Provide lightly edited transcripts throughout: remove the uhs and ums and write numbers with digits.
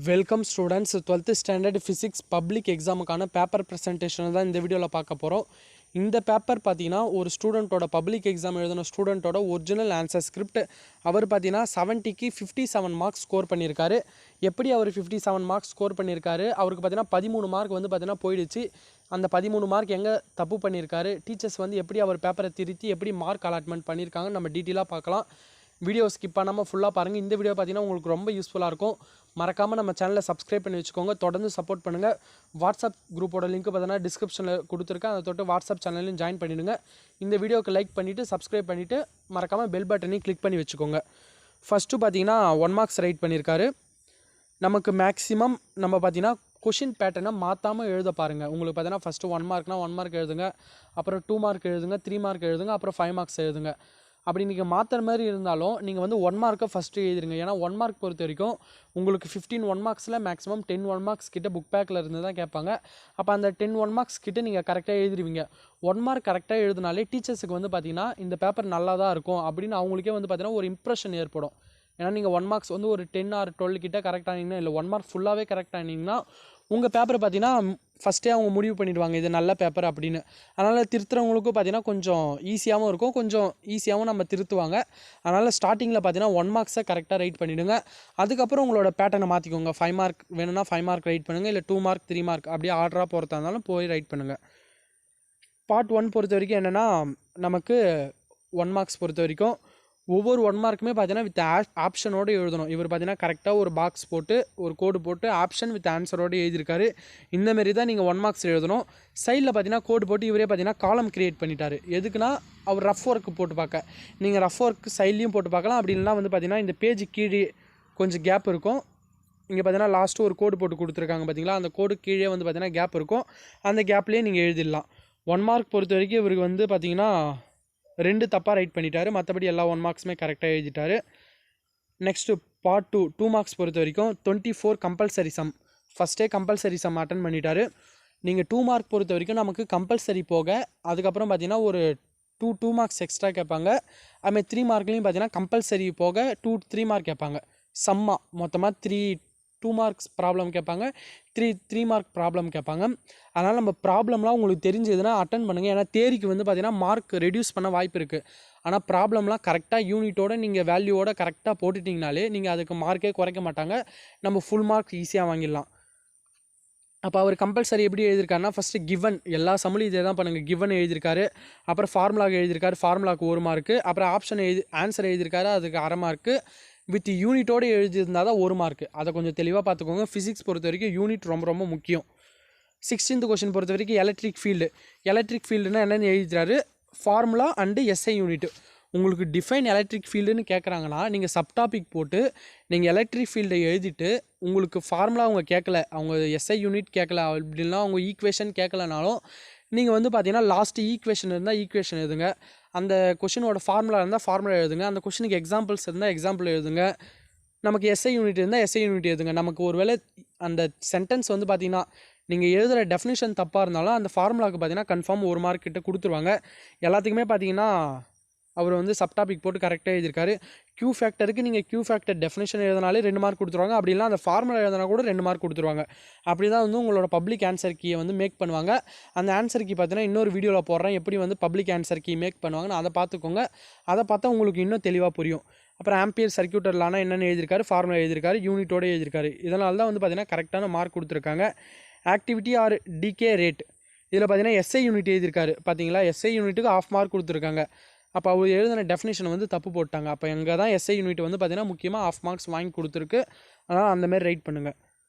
Welcome students 12th standard physics public எக்ஸாமுக்கான paper presentation தான் இந்த வீடியோவில் பார்க்க போகிறோம். இந்த பேப்பர் பார்த்தீங்கன்னா ஒரு ஸ்டூடெண்ட்டோட பப்ளிக் எக்ஸாம் எழுதின ஸ்டூடெண்ட்டோட ஒரிஜினல் ஆன்சர் ஸ்கிரிப்ட். அவர் பார்த்தீங்கன்னா 70க்கு 57 மார்க்ஸ் ஸ்கோர் பண்ணியிருக்காரு. எப்படி அவர் 57 மார்க்ஸ் ஸ்கோர் பண்ணியிருக்காரு, அவருக்கு பார்த்தீங்கன்னா 13 மார்க் வந்து பார்த்தீங்கன்னா போயிடுச்சு. அந்த 13 மார்க் எங்கே தப்பு பண்ணியிருக்காரு, டீச்சர்ஸ் வந்து எப்படி அவர் பேப்பரை திருத்தி எப்படி மார்க் அலாட்மெண்ட் பண்ணியிருக்காங்க நம்ம டீட்டெயிலாக பார்க்கலாம். வீடியோ ஸ்கிப் பண்ணாமல் ஃபுல்லாக பாருங்கள். இந்த வீடியோ பார்த்தீங்கன்னா உங்களுக்கு ரொம்ப யூஸ்ஃபுல்லாக இருக்கும். மறக்காமல் நம்ம சேனலை சப்ஸ்கிரைப் பண்ணி வச்சுக்கோங்க, தொடர்ந்து சப்போர்ட் பண்ணுங்கள். வாட்ஸ்அப் குரூப்போட லிங்க் பார்த்தீங்கன்னா டிஸ்கிரிப்ஷனில் கொடுத்துருக்கேன், அதை தொட்டு வாட்ஸ்அப் சேனலையும் ஜாயின் பண்ணிவிடுங்க. இந்த வீடியோக்கு லைக் பண்ணிவிட்டு சப்ஸ்கிரைப் பண்ணிவிட்டு மறக்காமல் பெல் பட்டனையும் கிளிக் பண்ணி வச்சுக்கோங்க. ஃபஸ்ட்டு பார்த்தீங்கன்னா 1 மார்க்ஸ் ரைட் பண்ணியிருக்காரு. நமக்கு மேக்ஸிமம் நம்ம பார்த்தீங்கன்னா கொஷின் பேட்டர்னை மாற்றாமல் எழுத பாருங்கள். உங்களுக்கு பார்த்தீங்கன்னா ஃபஸ்ட்டு 1 மார்க்னால் 1 மார்க் எழுதுங்க, அப்புறம் 2 மார்க் எழுதுங்க, 3 மார்க் எழுதுங்க, அப்புறம் 5 மார்க்ஸ் எழுதுங்க. அப்படி நீங்கள் மாற்றுற மாதிரி இருந்தாலும் நீங்கள் வந்து 1 மார்க்கை ஃபஸ்ட்டு எழுதிருங்க. ஏன்னா 1 மார்க் பொறுத்த வரைக்கும் உங்களுக்கு 15 1 மார்க்ஸில் மேக்ஸிமம் 10 1 மார்க்ஸ் கிட்ட புக் பேக்கில் இருந்து தான் கேட்பாங்க. அப்போ அந்த 10 1 மார்க்ஸ் கிட்ட நீங்கள் கரெக்டாக எழுதிருவீங்க. 1 மார்க் கரெக்டாக எழுதினாலே டீச்சர்ஸுக்கு வந்து பார்த்தீங்கன்னா இந்த பேப்பர் நல்லா தான் இருக்கும் அப்படின்னு அவங்களுக்கே வந்து பார்த்தீங்கன்னா ஒரு இம்ப்ரெஷன் ஏற்படும். ஏன்னா நீங்கள் 1 மார்க்ஸ் வந்து ஒரு 10 or 12 கிட்ட கரெக்ட் ஆனீங்கன்னா, இல்லை 1 மார்க் ஃபுல்லாகவே கரெக்ட் ஆனீங்கன்னா உங்கள் பேப்பரை பார்த்தீங்கன்னா ஃபஸ்ட்டே அவங்க முடிவு பண்ணிடுவாங்க இது நல்ல பேப்பர் அப்படின்னு. அதனால் திருத்துறவங்களுக்கும் பார்த்தீங்கன்னா கொஞ்சம் ஈஸியாகவும் இருக்கும், கொஞ்சம் ஈஸியாகவும் நம்ம திருத்துவாங்க. அதனால் ஸ்டார்டிங்கில் பார்த்தீங்கன்னா 1 மார்க்ஸை கரெக்டாக ரைட் பண்ணிவிடுங்க. அதுக்கப்புறம் உங்களோட பேட்டர்னை மாற்றிக்கோங்க. 5 மார்க் வேணும்னா 5 மார்க் ரைட் பண்ணுங்கள், இல்லை 2 மார்க் 3 மார்க் அப்படியே ஆர்டராக போகிறதா இருந்தாலும் போய் ரைட் பண்ணுங்கள். பார்ட் 1 பொறுத்த வரைக்கும் என்னென்னா, நமக்கு 1 மார்க்ஸ் பொறுத்த வரைக்கும் ஒவ்வொரு 1 மார்க்குமே பார்த்தீங்கன்னா வித் ஆப்ஷனோடு எழுதணும். இவர் பார்த்தீங்கன்னா கரெக்டாக ஒரு பாக்ஸ் போட்டு ஒரு கோடு போட்டு ஆப்ஷன் வித் ஆன்சரோடு எழுதியிருக்காரு. இந்தமாரி தான் நீங்கள் 1 மார்க்ஸ் எழுதணும். சைடில் பார்த்தீங்கன்னா கோடு போட்டு இவரே பார்த்தீங்கன்னா காலம் கிரியேட் பண்ணிட்டார். எதுக்குன்னா அவர் ரஃப் ஒர்க்கு போட்டு பார்க்க, நீங்கள் ரஃப் ஒர்க் சைட்லேயும் போட்டு பார்க்கலாம். அப்படி இல்லைனா வந்து பார்த்தீங்கன்னா இந்த பேஜ் கீழே கொஞ்சம் கேப் இருக்கும். இங்கே பார்த்தீங்கன்னா லாஸ்ட்டு ஒரு கோடு போட்டு கொடுத்துருக்காங்க பார்த்தீங்களா, அந்த கோடு கீழே வந்து பார்த்தீங்கன்னா கேப் இருக்கும். அந்த கேப்லேயே நீங்கள் எழுதிடலாம். 1 மார்க் பொறுத்த வரைக்கும் இவருக்கு வந்து பார்த்தீங்கன்னா 2 தப்பாக ரைட் பண்ணிட்டாரு, மற்றபடி எல்லா 1 மார்க்ஸுமே கரெக்டாக எழுதிட்டாரு. நெக்ஸ்ட்டு பார்ட் 2 மார்க்ஸ் பொறுத்த வரைக்கும் 24 கம்பல்சரி சம். ஃபஸ்ட்டே கம்பல்சரி சம் அட்டன் பண்ணிட்டாரு. நீங்கள் 2 மார்க் பொறுத்த வரைக்கும் நமக்கு கம்பல்சரி போக அதுக்கப்புறம் பார்த்தீங்கன்னா ஒரு 2 மார்க்ஸ் எக்ஸ்ட்ரா கேட்பாங்க. அதுமாதிரி 3 மார்க்லேயும் பார்த்தீங்கன்னா கம்பல்சரி போக 3 மார்க் கேட்பாங்க. சம்மா மொத்தமாக 2 மார்க்ஸ் ப்ராப்ளம் கேட்பாங்க, 3 மார்க் ப்ராப்ளம் கேட்பாங்க. அதனால் நம்ம ப்ராப்ளம்லாம் உங்களுக்கு தெரிஞ்சதுன்னா அட்டன் பண்ணுங்கள். ஏன்னா தேரிக்கு வந்து பார்த்தீங்கன்னா மார்க் ரெடியூஸ் பண்ண வாய்ப்பு இருக்குது. ஆனால் ப்ராப்ளம்லாம் கரெக்டாக யூனிட்டோட நீங்கள் வேல்யூவோட கரெக்டாக போட்டுட்டிங்கனாலே நீங்கள் அதுக்கு மார்க்கே குறைக்க மாட்டாங்க. நம்ம ஃபுல் மார்க் ஈஸியாக வாங்கிடலாம். அப்போ அவர் கம்பல்சரி எப்படி எழுதியிருக்காருன்னா, ஃபஸ்ட்டு கிவன் எல்லா சமூலையும் இதே தான் பண்ணுங்கள். கிவன் எழுதியிருக்காரு, அப்புறம் ஃபார்முலாவுக்கு எழுதியிருக்காரு, ஃபார்முலாவுக்கு 1 மார்க்கு, அப்புறம் ஆப்ஷன் ஆன்சர் எழுதியிருக்காரு, அதுக்கு 1/2 மார்க்கு. வித் யூனிட்டோடு எழுதியிருந்தால் தான் 1 மார்க்கு. அதை கொஞ்சம் தெளிவாக பார்த்துக்கோங்க. ஃபிசிக்ஸ் பொறுத்த வரைக்கும் யூனிட் ரொம்ப ரொம்ப முக்கியம். 16th கொஸ்டின் பொறுத்த வரைக்கும் எலக்ட்ரிக் ஃபீல்டுனா என்னென்னு எழுதிட்டாரு, ஃபார்முலா அண்டு எஸ்ஐ யூனிட். உங்களுக்கு டிஃபைன் எலக்ட்ரிக் ஃபீல்டுன்னு கேட்குறாங்கன்னா நீங்கள் சப்டாபிக் போட்டு நீங்கள் எலக்ட்ரிக் ஃபீல்டை எழுதிட்டு உங்களுக்கு ஃபார்முலா அவங்க கேட்கல, அவங்க எஸ்ஐ யூனிட் கேட்கல, அப்படின்னா அவங்க ஈக்குவேஷன் கேட்கலனாலும் நீங்கள் வந்து பார்த்தீங்கன்னா லாஸ்ட்டு ஈக்குவேஷன் இருந்தால் ஈக்குவேஷன் எழுதுங்க, அந்த கொஷினோட ஃபார்முலா இருந்தால் ஃபார்முலா எழுதுங்க, அந்த கொஷினுக்கு எக்ஸாம்பிள்ஸ் இருந்தால் எக்ஸாம்பிள் எழுதுங்க, நமக்கு எஸ்ஐ யூனிட் இருந்தால் எஸ்ஐ யூனிட் எழுதுங்க. நமக்கு ஒரு வேளை அந்த சென்டென்ஸ் வந்து பார்த்தீங்கன்னா நீங்கள் எழுதுகிற டெஃபினிஷன் தப்பாக இருந்தாலும் அந்த ஃபார்முலாவுக்கு பார்த்தீங்கன்னா கன்ஃபார்ம் 1 மார்க் கிட்ட கொடுத்துருவாங்க. எல்லாத்துக்குமே பார்த்தீங்கன்னா அவர் வந்து சப்டாபிக் போட்டு கரெக்டாக எழுதியிருக்காரு. க்யூ ஃபேக்டருக்கு நீங்கள் க்யூ ஃபேக்டர் டெஃபினேஷன் எழுதினாலே 2 மார்க் கொடுத்துருவாங்க. அப்படி இல்லை அந்த ஃபார்முலா எழுதினா கூட 2 மார்க் கொடுத்துருவாங்க. அப்படி தான் வந்து உங்களோட பப்ளிக் ஆன்சர் கீயை வந்து மேக் பண்ணுவாங்க. அந்த ஆன்சர் கீ பார்த்தீங்கன்னா இன்னொரு வீடியோவில் போடுறேன், எப்படி வந்து பப்ளிக் ஆன்சர் கீ மேக் பண்ணுவாங்கன்னு அதை பார்த்துக்கோங்க. அதை பார்த்தா உங்களுக்கு இன்னும் தெளிவாக புரியும். அப்புறம் ஆம்பியர் சர்க்யூட்டர் லானா என்னென்னு எழுதியிருக்காரு, ஃபார்முலா எழுதியிருக்காரு, யூனிட்டோடு எழுதியிருக்காரு. இதனால தான் வந்து பார்த்தீங்கன்னா கரெக்டான மார்க் கொடுத்துருக்காங்க. ஆக்டிவிட்டி ஆர் டிகே ரேட் இதில் பார்த்தீங்கன்னா எஸ்ஐ யூனிட் எழுதியிருக்காரு பார்த்தீங்களா, எஸ்ஐ யூனிட்டுக்கு 1/2 மார்க் கொடுத்துருக்காங்க. அப்போ அவர் எழுதின டெஃபினேஷன் வந்து தப்பு போட்டாங்க. அப்போ எங்கே தான் எஸ்ஐ யூனிட் வந்து பார்த்தீங்கன்னா முக்கியமாக 1/2 மார்க்ஸ் வாங்கி கொடுத்துருக்கு. அதனால் அந்தமாரி ரைட் பண்ணுங்கள்.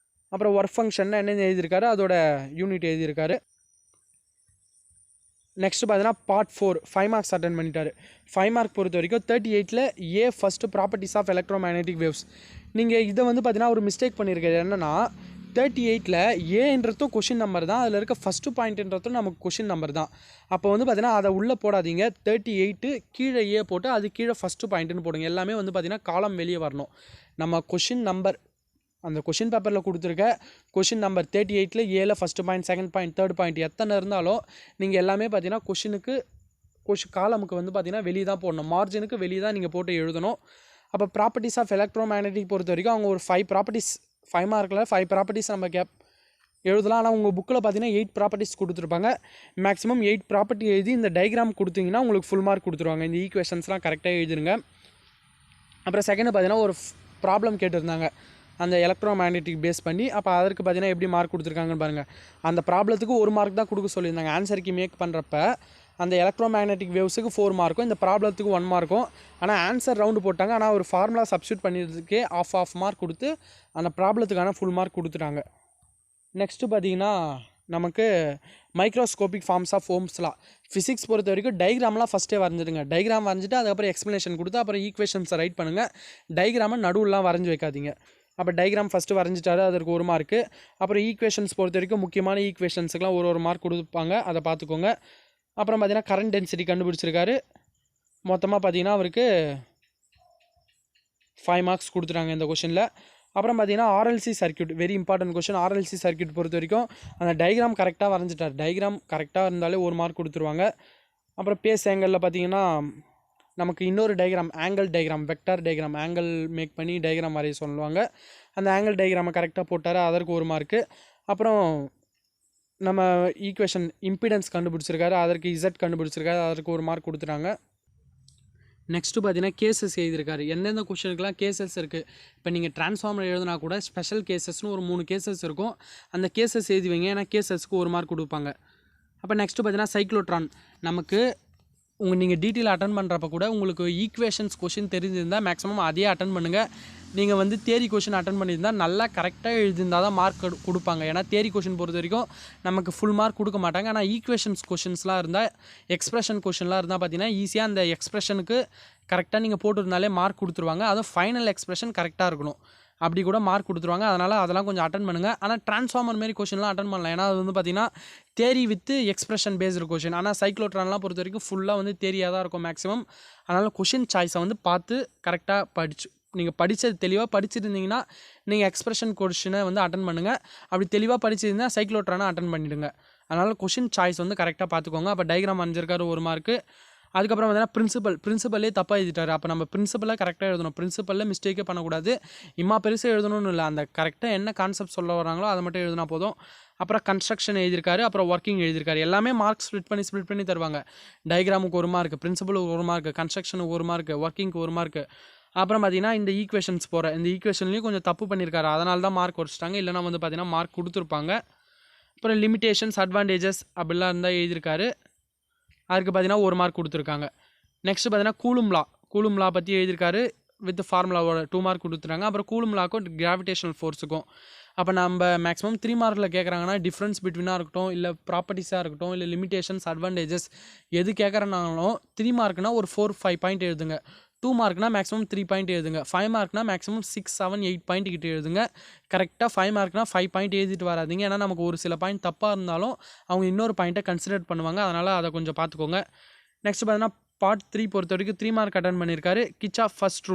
அப்புறம் ஒர்க் ஃபங்க்ஷன் என்னென்னு எழுதியிருக்காரு, அதோட யூனிட் எழுதியிருக்காரு. நெக்ஸ்ட்டு பார்த்தீங்கன்னா பார்ட் 4 5 மார்க்ஸ் அட்டன் பண்ணிட்டார். 5 மார்க் பொறுத்த வரைக்கும் 38ல் A first properties of electromagnetic waves. நீங்கள் இதை வந்து பார்த்தீங்கன்னா ஒரு மிஸ்டேக் பண்ணியிருக்காரு. என்னென்னா 38ல் ஏன்றதும் கொஷின் நம்பர் தான், அதில் இருக்க ஃபஸ்ட்டு பாயிண்ட்ன்றதும் நமக்கு கொஷின் நம்பர் தான். அப்போ வந்து பார்த்தீங்கன்னா அதை உள்ளே போடாதீங்க. 38 கீழே ஏ போட்டு அது கீழே ஃபஸ்ட்டு பாயிண்ட்டுன்னு போடுங்க. எல்லாமே வந்து பார்த்தீங்கன்னா காலம் வெளியே வரணும். நம்ம கொஷின் நம்பர் அந்த கொஷின் பேப்பரில் கொடுத்துருக்க கொஷின் நம்பர் 38ல் ஏல first point, second point, third point எத்தனை இருந்தாலும் நீங்கள் எல்லாமே பார்த்தீங்கன்னா காலமுக்கு வந்து பார்த்தீங்கன்னா வெளியே தான் போடணும், மார்ஜினுக்கு வெளியே தான் நீங்கள் போட்டு எழுதணும். அப்போ ப்ராப்பர்ட்டிஸ் ஆஃப் எலக்ட்ரோ மேக்னெட்டிக் பொறுத்த வரைக்கும் அவங்க ஒரு 5 5 மார்க்கில் 5 ப்ராப்பர்ட்டிஸ் நம்ம எழுதலாம். ஆனால் உங்கள் புக்கில் பார்த்தீங்கன்னா 8 ப்ராப்பர்ட்டிஸ் கொடுத்துருப்பாங்க. மேக்ஸிமம் 8 ப்ராப்பர்ட்டி எழுதி இந்த டயக்ராம் கொடுத்தீங்கன்னா உங்களுக்கு ஃபுல் மார்க் கொடுத்துருவாங்க. இந்த ஈக்குவேஷன்ஸ்லாம் கரெக்டாக எழுதிருங்க. அப்புறம் செகண்ட் பார்த்தீங்கன்னா ஒரு ப்ராப்ளம் கேட்டிருந்தாங்க அந்த எலக்ட்ரோ மேக்னெட்டிக் பேஸ் பண்ணி. அப்போ அதற்கு பார்த்தீங்கன்னா எப்படி மார்க் கொடுத்துருக்காங்கன்னு பாருங்கள். அந்த ப்ராப்ளத்துக்கு 1 மார்க் தான் கொடுக்க சொல்லியிருந்தாங்க. ஆன்சருக்கு மேக் பண்ணுறப்ப அந்த எலக்ட்ரோ மேக்னெட்டிக் வேவ்ஸுக்கு 4 மார்க்கும், இந்த ப்ராப்ளத்துக்கு 1 மார்க்கும். ஆனால் ஆன்சர் ரவுண்டு போட்டாங்க. ஆனால் ஒரு ஃபார்முலா சப்ஸ்டியூட் பண்ணிடுறதுக்கே ஆஃப் மார்க் கொடுத்து அந்த ப்ராப்ளத்துக்கான ஃபுல் மார்க் கொடுத்துட்டாங்க. நெக்ஸ்ட்டு பார்த்தீங்கன்னா நமக்கு microscopic forms of Ohm's law. Physics பொறுத்த வரைக்கும் டயக்ராம்லாம் ஃபஸ்ட்டே வரைஞ்சிடுங்க. டயக்ராம் வரைஞ்சிட்டு அதுக்கப்புறம் எக்ஸ்ப்ளனேஷன் கொடுத்து அப்புறம் ஈக்குவேஷன்ஸை ரைட் பண்ணுங்கள். டயக்ராமை நடுவுலாம் வரைஞ்சி வைக்காதீங்க. அப்போ டயக்ராம் ஃபஸ்ட்டு வரைஞ்சிட்டாரு, அதற்கு 1 மார்க்கு. அப்புறம் ஈக்குவேஷன்ஸ் பொறுத்த வரைக்கும் முக்கியமான ஈக்குவேஷன்ஸுக்குலாம் ஒரு மார்க் கொடுப்பாங்க, அதை பார்த்துக்கோங்க. அப்புறம் பார்த்தீங்கன்னா கரண்ட் டென்சிட்டி கண்டுபிடிச்சிருக்காரு. மொத்தமாக பார்த்தீங்கன்னா அவருக்கு 5 மார்க்ஸ் கொடுத்துட்டாங்க இந்த கொஷனில். அப்புறம் பார்த்தீங்கன்னா RLC circuit, very important question. RLC circuit பொறுத்த வரைக்கும் அந்த டயக்ராம் கரெக்டாக வரைஞ்சிட்டார். டயக்ராம் கரெக்டாக இருந்தாலே 1 மார்க் கொடுத்துருவாங்க. அப்புறம் பேஸ் ஆங்கிளில் பார்த்தீங்கன்னா நமக்கு இன்னொரு diagram, angle diagram, vector diagram, angle make பண்ணி டயக்ராம் வரைய சொல்லுவாங்க. அந்த ஆங்கிள் டயக்ராமை கரெக்டாக போட்டார், அதற்கு 1 மார்க்கு. அப்புறம் நம்ம ஈக்குவேஷன் இம்பிடன்ஸ் கண்டுபிடிச்சிருக்காரு, அதற்கு இசட் கண்டுபிடிச்சிருக்காரு, அதற்கு 1 மார்க் கொடுத்துட்டாங்க. நெக்ஸ்ட்டு பார்த்தீங்கன்னா கேசஸ் எழுதியிருக்காரு. எந்தெந்த கொஷனுக்குலாம் கேசஸ் இருக்குது. இப்போ நீங்கள் ட்ரான்ஸ்ஃபார்மர் எழுதினா கூட ஸ்பெஷல் கேசஸ்னு ஒரு 3 கேசஸ் இருக்கும். அந்த கேசஸ் எழுதி வைங்க, ஏன்னா கேசஸ்க்கு 1 மார்க் கொடுப்பாங்க. அப்போ நெக்ஸ்ட்டு பார்த்தீங்கன்னா சைக்ளோட்ரான். நமக்கு நீங்கள் டீட்டெயில் அட்டன் பண்ணுறப்ப கூட உங்களுக்கு ஈக்குவேஷன்ஸ் கொஷின் தெரிஞ்சிருந்தால் மேக்ஸிமம் அதையே அட்டன் பண்ணுங்கள். நீங்கள் வந்து தியரி கொஷின் அட்டன் பண்ணியிருந்தால் நல்லா கரெக்டாக எழுதியிருந்தால் தான் மார்க் கொடுப்பாங்க. ஏன்னா தியரி கொஷின் பொறுத்த வரைக்கும் நமக்கு ஃபுல் மார்க் கொடுக்க மாட்டாங்க. ஆனால் ஈக்குவேஷன்ஸ் கொஷின்ஸ்லாம் இருந்தால், எக்ஸ்ப்ரெஷன் கொஷின்லாம் இருந்தால் பார்த்தீங்கன்னா ஈஸியாக அந்த எக்ஸ்ப்ரெஷனுக்கு கரெக்டாக நீங்கள் போட்டுருந்தாலே மார்க் கொடுத்துருவாங்க. அதுவும் ஃபைனல் எக்ஸ்ப்ரெஷன் கரெக்டாக இருக்கணும், அப்படி கூட மார்க் கொடுத்துருவாங்க. அதனால் அதெல்லாம் கொஞ்சம் அட்டன் பண்ணுங்கள். ஆனால் ட்ரான்ஸ்ஃபார்மர் மாரி கொஷின்லாம் அட்டன் பண்ணலாம். ஏன்னா அது வந்து பார்த்தீங்கன்னா தேரி வித் எக்ஸ்ப்ரெஷன் பேஸ்டு கொஷின். ஆனால் சைக்ளோட்ரான்லாம் பொறுத்த வரைக்கும் ஃபுல்லாக வந்து தேரியாக தான் இருக்கும் மேக்ஸிமம். அதனால் கொஷின் சாய்ஸை வந்து பார்த்து கரெக்டாக நீங்கள் படித்தது தெளிவாக படிச்சிருந்தீங்கன்னா நீங்கள் எக்ஸ்ப்ரெஷன் கொஷினை வந்து அட்டன் பண்ணுங்கள். அப்படி தெளிவாக படிச்சிருந்தால் சைக்ளோட்ரானை அட்டன் பண்ணிவிடுங்க. அதனால் கொஷின் சாய்ஸ் வந்து கரெக்டாக பார்த்துக்கோங்க. அப்போ டயக்ராம் வரைஞ்சிருக்காரு, 1 மார்க்கு. அதுக்கப்புறம் பார்த்தீங்கன்னா பிரின்சிபல்லே தப்பாக எழுதிட்டார். அப்போ நம்ம பிரின்சிபலை கரெக்டாக எழுதணும். பிரின்சிபலில் மிஸ்டேக்கே பண்ணக்கூடாது. பெருசாக எழுதணும்னு இல்லை, அந்த கரெக்டாக என்ன கான்செப்ட் சொல்ல வராங்களோ அதை மட்டும் எழுதினா போதும். அப்புறம் கன்ஸ்ட்ரக்ஷன் எழுதியிருக்காரு, அப்புறம் ஒர்க்கிங் எழுதியிருக்காரு. எல்லாமே மார்க் ஸ்ப்ளிட் பண்ணி தருவாங்க. டயக்ராமுக்கு 1 மார்க், பிரின்சிபலுக்கு 1 மார்க், கன்ஸ்ட்ரக்ஷனுக்கு 1 மார்க், ஒர்க்கிங்க்கு 1 மார்க். அப்புறம் பார்த்தீங்கன்னா இந்த ஈக்குவேஷன்ஸ் இந்த ஈக்குவேஷன்லேயும் கொஞ்சம் தப்பு பண்ணியிருக்காரு, அதனால தான் மார்க் குறைச்சிட்டாங்க. இல்லைனா வந்து பார்த்தீங்கன்னா மார்க் கொடுத்துருப்பாங்க. அப்புறம் லிமிட்டேஷன்ஸ், அட்வான்டேஜஸ் அப்படிலாம் இருந்தால் எழுதியிருக்காரு. அதுக்கு பார்த்தீங்கன்னா 1 மார்க் கொடுத்துருக்காங்க. நெக்ஸ்ட்டு பார்த்தீங்கன்னா கூலும் லா பற்றி எழுதியிருக்காரு. வித் ஃபார்முலாவோட 2 மார்க் கொடுத்துருக்காங்க. அப்புறம் கூலும் லாக்கும் கிராவிடேஷனல் ஃபோர்ஸுக்கும். அப்போ நம்ம மேக்ஸிமம் 3 மார்க்கில் கேட்குறாங்கன்னா டிஃப்ரென்ஸ் பிட்வீனாக இருக்கட்டும், இல்லை ப்ராப்பர்ட்டிஸாக இருக்கட்டும், இல்லை லிமிட்டேஷன்ஸ், அட்வான்டேஜஸ் எது கேட்குறனாலும் 3 மார்க்னா ஒரு 4-5 பாயிண்ட் எழுதுங்க. 2 மார்க்னா மேக்ஸிமம் 3 பாயிண்ட் எழுதுங்க. 5 மார்க்னா மேக்ஸிமம் 6-7-8 பாயிண்ட் கிட்ட எழுதுங்க. கரெக்டாக 5 மார்க்னா 5 பாயிண்ட் எழுதிட்டு வராதிங்க. ஏன்னா நமக்கு ஒரு சில பாயிண்ட் தப்பாக இருந்தாலும் அவங்க இன்னொரு பாயிண்ட்டை கன்சிடர் பண்ணுவாங்க. அதனால் அதை கொஞ்சம் பார்த்துக்கோங்க. நெக்ஸ்ட் பார்த்தீங்கன்னா பார்ட் 3 பொறுத்த வரைக்கும் 3 மார்க் அட்டன் பண்ணியிருக்காரு. கிச்சாஃப் ஃபர்ஸ்ட்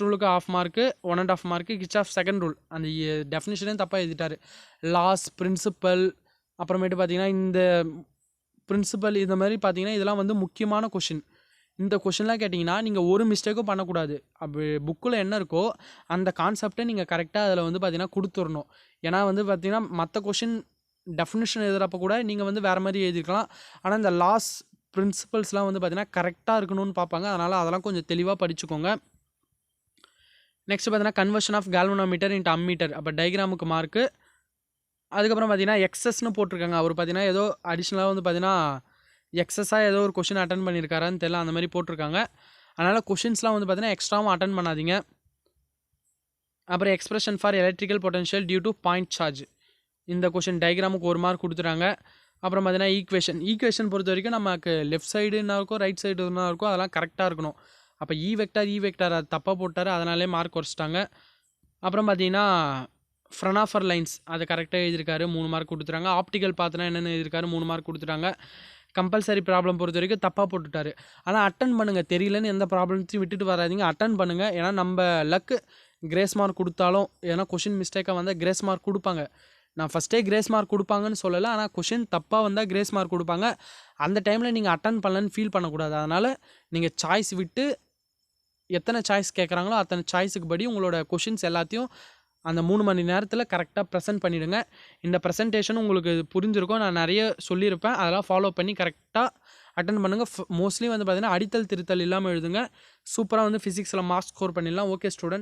ரூலுக்கு 1/2 mark, 1.5 mark. Kirchhoff second rule அந்த டெஃபினிஷனே தப்பாக எழுதிட்டார். லாஸ், பிரின்சிபல், அப்புறமேட்டு பார்த்தீங்கன்னா இந்த பிரின்சிபல், இந்த மாதிரி பார்த்தீங்கன்னா இதெல்லாம் வந்து முக்கியமான கொஷின். இந்த கொஷின்லாம் கேட்டிங்கன்னா நீங்கள் ஒரு மிஸ்டேக்கும் பண்ணக்கூடாது. அப்படி புக்கில் என்ன இருக்கோ அந்த கான்செப்டை நீங்கள் கரெக்டாக அதில் வந்து பார்த்தீங்கன்னா கொடுத்துடணும். ஏன்னா வந்து பார்த்தீங்கன்னா மற்ற கொஷின் டெஃபினிஷன் எழுதுகிறப்ப கூட நீங்கள் வந்து வேறு மாதிரி எழுதிருக்கலாம். ஆனால் இந்த லாஸ், பிரின்சிபல்ஸ்லாம் வந்து பார்த்தீங்கன்னா கரெக்டாக இருக்கணும்னு பார்ப்பாங்க. அதனால் அதெல்லாம் கொஞ்சம் தெளிவாக படிச்சுக்கோங்க. நெக்ஸ்ட் பார்த்தீங்கன்னா conversion of galvanometer into ammeter. அப்போ டயக்ராமுக்கு மார்க்கு. அதுக்கப்புறம் பார்த்தீங்கன்னா எக்ஸஸ்னு போட்டிருக்காங்க. அவர் பார்த்தீங்கன்னா ஏதோ அடிஷ்னலாக வந்து பார்த்தீங்கன்னா எக்ஸஸாக ஏதோ ஒரு கொஷின் அட்டன் பண்ணியிருக்காரான்னு தெரியல, அந்த மாதிரி போட்டிருக்காங்க. அதனால் கொஷின்ஸ்லாம் வந்து பார்த்தீங்கன்னா எக்ஸ்ட்ராவும் அட்டன் பண்ணாதீங்க. அப்புறம் expression for electrical potential due to point charge. இந்த கொஷின் டயக்ராமுக்கு 1 மார்க் கொடுத்துறாங்க. அப்புறம் பார்த்தீங்கன்னா ஈக்குவேஷன் பொறுத்த வரைக்கும் நமக்கு லெஃப்ட் சைடு என்ன இருக்கோ ரைட் சைடு என்ன இருக்கோ அதெல்லாம் கரெக்டாக இருக்கணும். அப்போ இ வெக்டார் அது தப்பாக போட்டார், அதனாலே மார்க் குறைச்சிட்டாங்க. அப்புறம் பார்த்தீங்கன்னா ஃப்ரனாஃபர் லைன்ஸ் அதை கரெக்டாக எழுதியிருக்காரு, 3 மார்க் கொடுத்துறாங்க. ஆப்டிக்கல் பார்த்துனா என்னென்னு எழுதியிருக்காரு, 3 மார்க் கொடுத்துட்டாங்க. கம்பல்சரி ப்ராப்ளம் பொறுத்த வரைக்கும் தப்பாக போட்டுட்டார். ஆனால் அட்டன் பண்ணுங்கள், தெரியலன்னு எந்த ப்ராப்ளத்தையும் விட்டுட்டு வராதிங்க, அட்டன் பண்ணுங்கள். ஏன்னா நம்ம லக்கு கிரேஸ் மார்க் கொடுத்தாலும், ஏன்னா கொஷின் மிஸ்டேக்காக வந்தால் கிரேஸ் மார்க் கொடுப்பாங்க. நான் ஃபஸ்ட்டே கிரேஸ் மார்க் கொடுப்பாங்கன்னு சொல்லலை, ஆனால் கொஷின் தப்பாக வந்தால் கிரேஸ் மார்க் கொடுப்பாங்க. அந்த டைமில் நீங்கள் அட்டன் பண்ணலன்னு ஃபீல் பண்ணக்கூடாது. அதனால் நீங்கள் சாய்ஸ் விட்டு எத்தனை சாய்ஸ் கேட்குறாங்களோ அத்தனை சாய்ஸுக்கு படி உங்களோட கொஷின்ஸ் எல்லாத்தையும் அந்த 3 மணி நேரத்தில் கரெக்டாக ப்ரெசென்ட் பண்ணிவிடுங்க. இந்த ப்ரெசன்டேஷன் உங்களுக்கு புரிஞ்சிருக்கும். நான் நிறைய சொல்லியிருப்பேன். அதெல்லாம் ஃபாலோ பண்ணி கரெக்டாக அட்டன் பண்ணுங்கள். மோஸ்ட்லி வந்து பார்த்தீங்கன்னா அடித்தல் திருத்தல் இல்லாமல் எழுதுங்க. சூப்பராக வந்து ஃபிசிக்ஸில் மார்க்ஸ் ஸ்கோர் பண்ணிடலாம். Okay student.